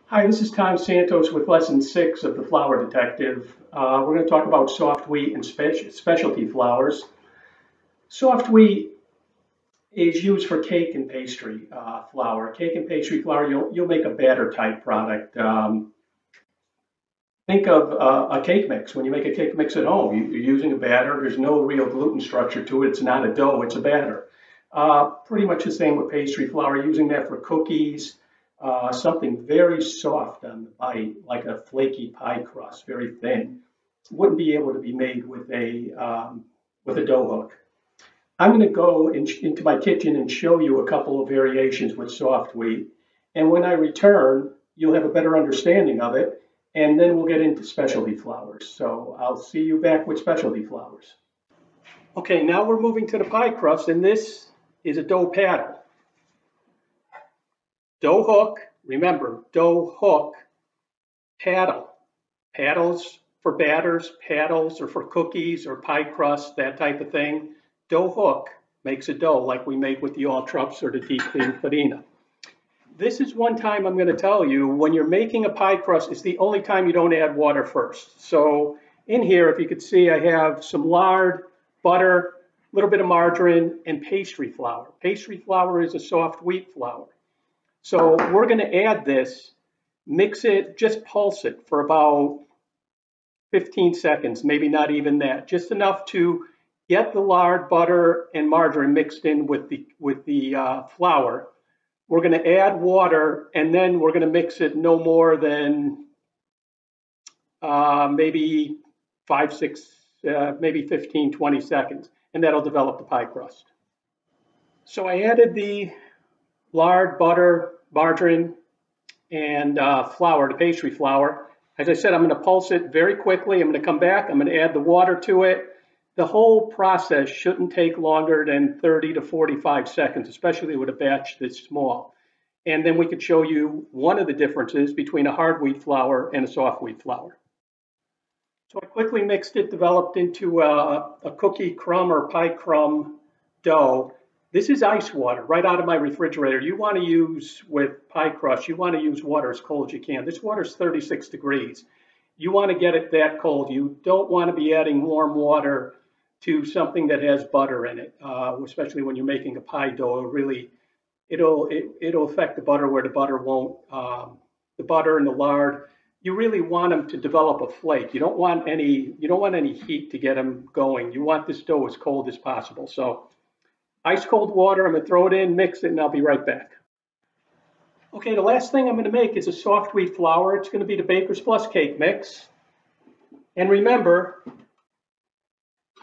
Hi, this is Tom Santos with Lesson 6 of the Flour Detective. We're going to talk about soft wheat and specialty flours. Soft wheat is used for cake and pastry flour. Cake and pastry flour, you'll make a batter type product. Think of a cake mix. When you make a cake mix at home, you're using a batter. There's no real gluten structure to it. It's not a dough, it's a batter. Pretty much the same with pastry flour, using that for cookies. Something very soft on the bite, like a flaky pie crust, very thin. Wouldn't be able to be made with a dough hook. I'm going to go into my kitchen and show you a couple of variations with soft wheat. And when I return, you'll have a better understanding of it. And then we'll get into specialty flours. So I'll see you back with specialty flours. Okay, now we're moving to the pie crust, and this is a dough paddle. Dough hook, remember, dough hook, paddle. Paddles for batters, paddles are for cookies or pie crust, that type of thing. Dough hook makes a dough like we made with the all trups or the deep clean farina. This is one time I'm going to tell you, when you're making a pie crust, it's the only time you don't add water first. So in here, if you could see, I have some lard, butter, a little bit of margarine, and pastry flour. Pastry flour is a soft wheat flour. So we're going to add this, mix it, just pulse it for about 15 seconds, maybe not even that, just enough to get the lard, butter, and margarine mixed in with the flour. We're going to add water, and then we're going to mix it no more than maybe 5, 6, maybe 15, 20 seconds, and that'll develop the pie crust. So I added the lard, butter, margarine, and flour, the pastry flour. As I said, I'm going to pulse it very quickly. I'm going to come back. I'm going to add the water to it. The whole process shouldn't take longer than 30 to 45 seconds, especially with a batch this small. And then we could show you one of the differences between a hard wheat flour and a soft wheat flour. So I quickly mixed it, developed into a cookie crumb or pie crumb dough. This is ice water right out of my refrigerator. You want to use with pie crust, you want to use water as cold as you can. This water is 36 degrees. You want to get it that cold. You don't want to be adding warm water to something that has butter in it, especially when you're making a pie dough. It'll affect the butter where the butter won't. The butter and the lard, you really want them to develop a flake. You don't want any heat to get them going. You want this dough as cold as possible. So ice cold water, I'm going to throw it in, mix it, and I'll be right back. Okay, the last thing I'm going to make is a soft wheat flour. It's going to be the Baker's Plus cake mix. And remember,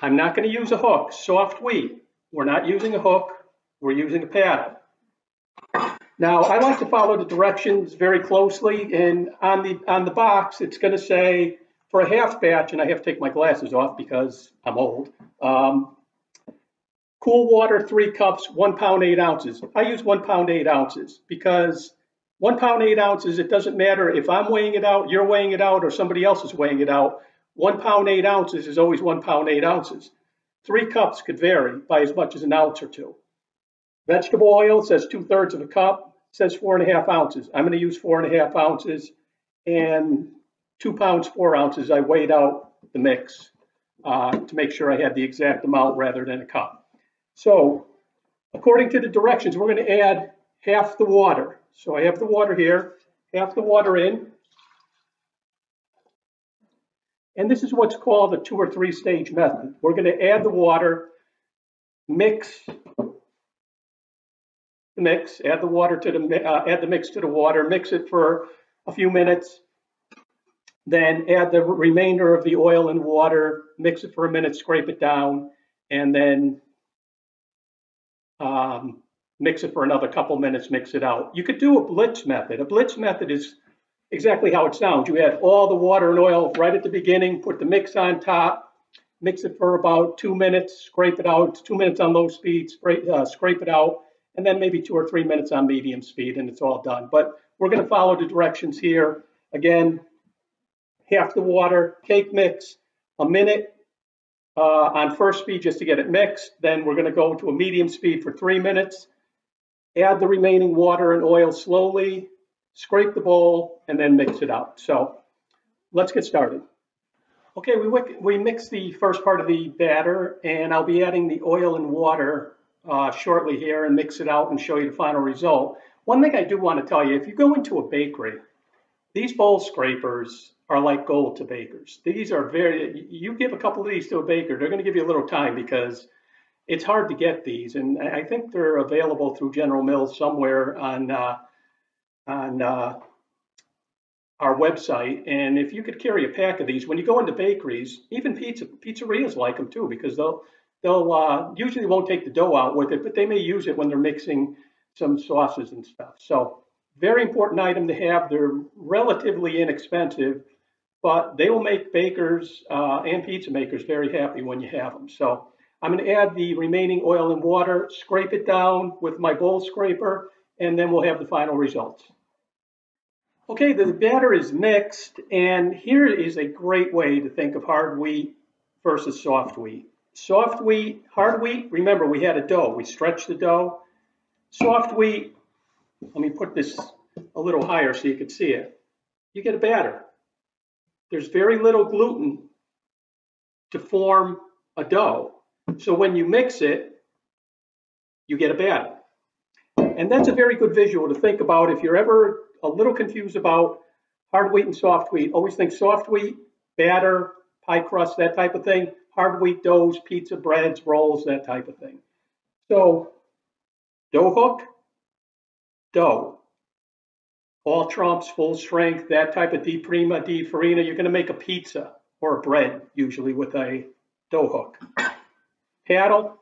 I'm not going to use a hook. Soft wheat, we're not using a hook, we're using a paddle. Now, I like to follow the directions very closely, and on the box, it's going to say for a half batch, and I have to take my glasses off because I'm old. Cool water, 3 cups, 1 pound, 8 ounces. I use 1 pound, 8 ounces because 1 pound, 8 ounces, it doesn't matter if I'm weighing it out, you're weighing it out, or somebody else is weighing it out. 1 pound, 8 ounces is always 1 pound, 8 ounces. 3 cups could vary by as much as an ounce or 2. Vegetable oil says 2/3 of a cup, says 4.5 ounces. I'm going to use 4.5 ounces, and 2 pounds, 4 ounces. I weighed out the mix to make sure I had the exact amount rather than a cup. So, according to the directions, we're going to add half the water. So I have the water here, half the water in. And this is what's called a 2 or 3 stage method. We're going to add the water, mix the mix, add the water to add the mix to the water, mix it for a few minutes, then add the remainder of the oil and water, mix it for a minute, scrape it down, and then mix it for another couple minutes, mix it out. You could do a blitz method. A blitz method is exactly how it sounds. You add all the water and oil right at the beginning, put the mix on top, mix it for about 2 minutes, scrape it out. 2 minutes on low speed, scrape it out, and then maybe 2 or 3 minutes on medium speed, and it's all done. But we're going to follow the directions here. Again, half the water, cake mix, a minute on first speed just to get it mixed. Then we're going to go to a medium speed for 3 minutes. Add the remaining water and oil slowly. scrape the bowl, and then mix it out. So let's get started. Okay, we mix the first part of the batter, and I'll be adding the oil and water shortly here and mix it out and show you the final result. One thing I do want to tell you, if you go into a bakery, these bowl scrapers are like gold to bakers. These are you give a couple of these to a baker, they're going to give you a little time because it's hard to get these. And I think they're available through General Mills somewhere on our website. And if you could carry a pack of these, when you go into bakeries, even pizzerias like them too, because they'll usually won't take the dough out with it, but they may use it when they're mixing some sauces and stuff. So very important item to have. They're relatively inexpensive, but they will make bakers and pizza makers very happy when you have them. So I'm going to add the remaining oil and water, scrape it down with my bowl scraper, and then we'll have the final results. Okay, the batter is mixed, and here is a great way to think of hard wheat versus soft wheat. Soft wheat, hard wheat, remember we had a dough. We stretched the dough. Soft wheat, let me put this a little higher so you can see it. You get a batter. There's very little gluten to form a dough. So when you mix it, you get a batter. And that's a very good visual to think about if you're ever a little confused about hard wheat and soft wheat. Always think soft wheat, batter, pie crust, that type of thing. Hard wheat doughs, pizza, breads, rolls, that type of thing. So dough hook, dough. All trumps, full strength, that type of di prima, di farina. You're going to make a pizza or a bread, usually with a dough hook. Paddle,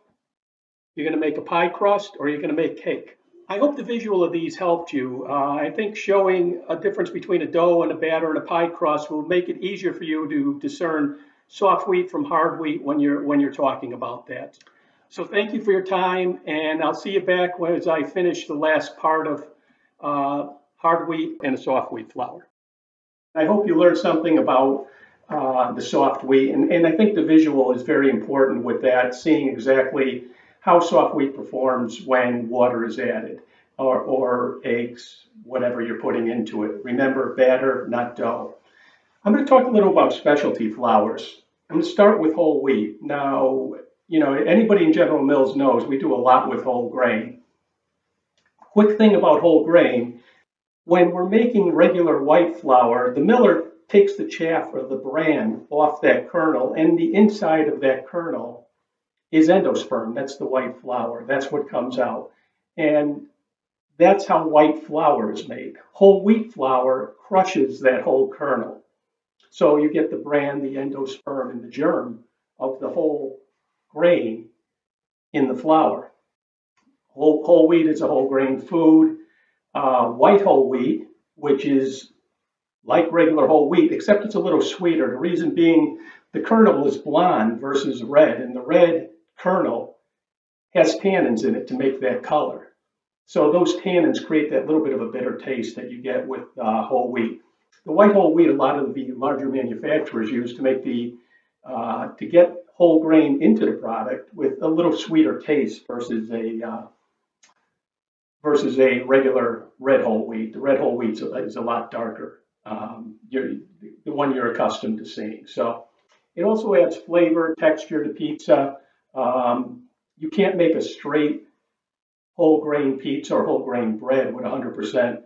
you're going to make a pie crust or you're going to make cake. I hope the visual of these helped you. I think showing a difference between a dough and a batter and a pie crust will make it easier for you to discern soft wheat from hard wheat when you're talking about that. So thank you for your time, and I'll see you back as I finish the last part of hard wheat and a soft wheat flour. I hope you learned something about the soft wheat, and I think the visual is very important with that, seeing exactly how soft wheat performs when water is added, or eggs, whatever you're putting into it. Remember, batter, not dough. I'm going to talk a little about specialty flours. I'm going to start with whole wheat. Now, anybody in General Mills knows we do a lot with whole grain. Quick thing about whole grain, when we're making regular white flour, the miller takes the chaff or the bran off that kernel, and the inside of that kernel is endosperm. That's the white flour. That's what comes out. And that's how white flour is made. Whole wheat flour crushes that whole kernel. So you get the bran, the endosperm, and the germ of the whole grain in the flour. Whole wheat is a whole grain food. White whole wheat, which is like regular whole wheat, except it's a little sweeter. The reason being the kernel is blonde versus red, and the red kernel has tannins in it to make that color. So those tannins create that little bit of a bitter taste that you get with whole wheat. The white whole wheat, a lot of the larger manufacturers use to make to get whole grain into the product with a little sweeter taste versus a regular red whole wheat. The red whole wheat is a lot darker. The one you're accustomed to seeing. So it also adds flavor, texture to pizza. You can't make a straight whole grain pizza or whole grain bread with 100%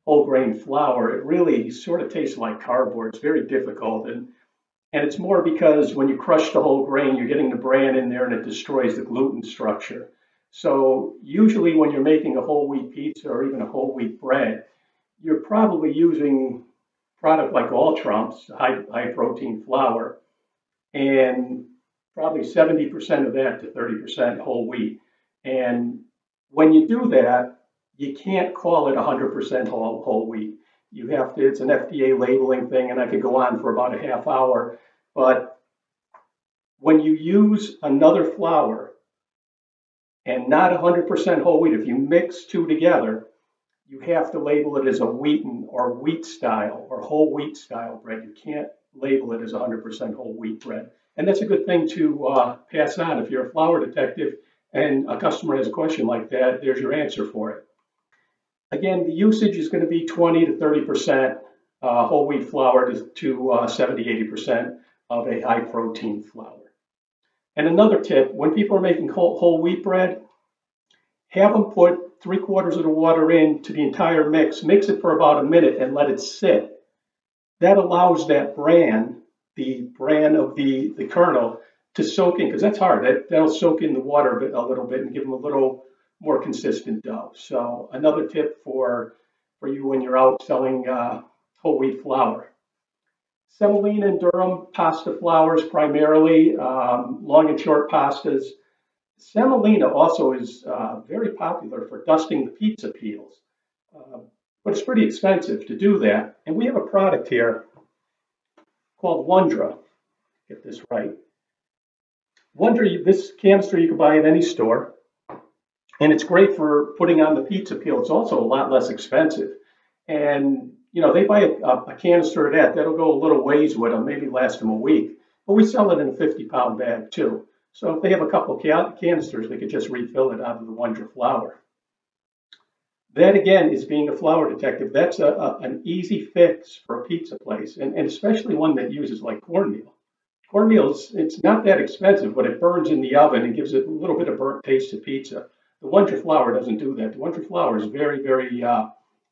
whole grain flour. It really sort of tastes like cardboard. It's very difficult. And it's more because when you crush the whole grain, you're getting the bran in there and it destroys the gluten structure. So usually when you're making a whole wheat pizza or even a whole wheat bread, you're probably using product like All Trumps, high protein flour, and probably 70% of that to 30% whole wheat. And when you do that, you can't call it 100% whole wheat. You have to, it's an FDA labeling thing, and I could go on for about a half hour. But when you use another flour and not 100% whole wheat, if you mix two together, you have to label it as a wheaten or wheat style or whole wheat style bread. You can't label it as 100% whole wheat bread. And that's a good thing to pass on. If you're a flour detective and a customer has a question like that, there's your answer for it. Again, the usage is going to be 20 to 30% whole wheat flour to 70, 80% of a high protein flour. And another tip, when people are making whole wheat bread, have them put 3/4 of the water into the entire mix it for about a minute and let it sit. That allows that bran, the bran of the kernel, to soak in, because that's hard. That'll soak in the water a little bit and give them a little more consistent dough. So another tip for you when you're out selling whole wheat flour. Semolina and durum pasta flours primarily, long and short pastas. Semolina also is very popular for dusting the pizza peels, but it's pretty expensive to do that. And we have a product here called Wondra, get this right. Wondra, this canister you can buy at any store, and it's great for putting on the pizza peel. It's also a lot less expensive. And you know, they buy a canister of that'll go a little ways with them, maybe last them a week. But we sell it in a 50-pound bag too. So if they have a couple of canisters, they could just refill it out of the Wondra flour. That again is being a flour detective. That's an easy fix for a pizza place, and especially one that uses like cornmeal. Cornmeal, it's not that expensive, but it burns in the oven and gives it a little bit of burnt taste to pizza. The Wondra flour doesn't do that. The Wondra flour is very, very,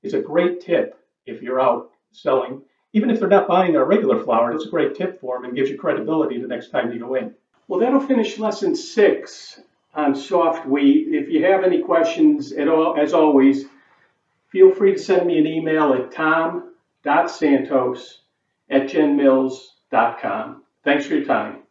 it's a great tip if you're out selling. Even if they're not buying our regular flour, it's a great tip for them and gives you credibility the next time you go in. Well, that'll finish lesson 6 on soft wheat. If you have any questions at all, as always, feel free to send me an email at tom.santos@genmills.com. Thanks for your time.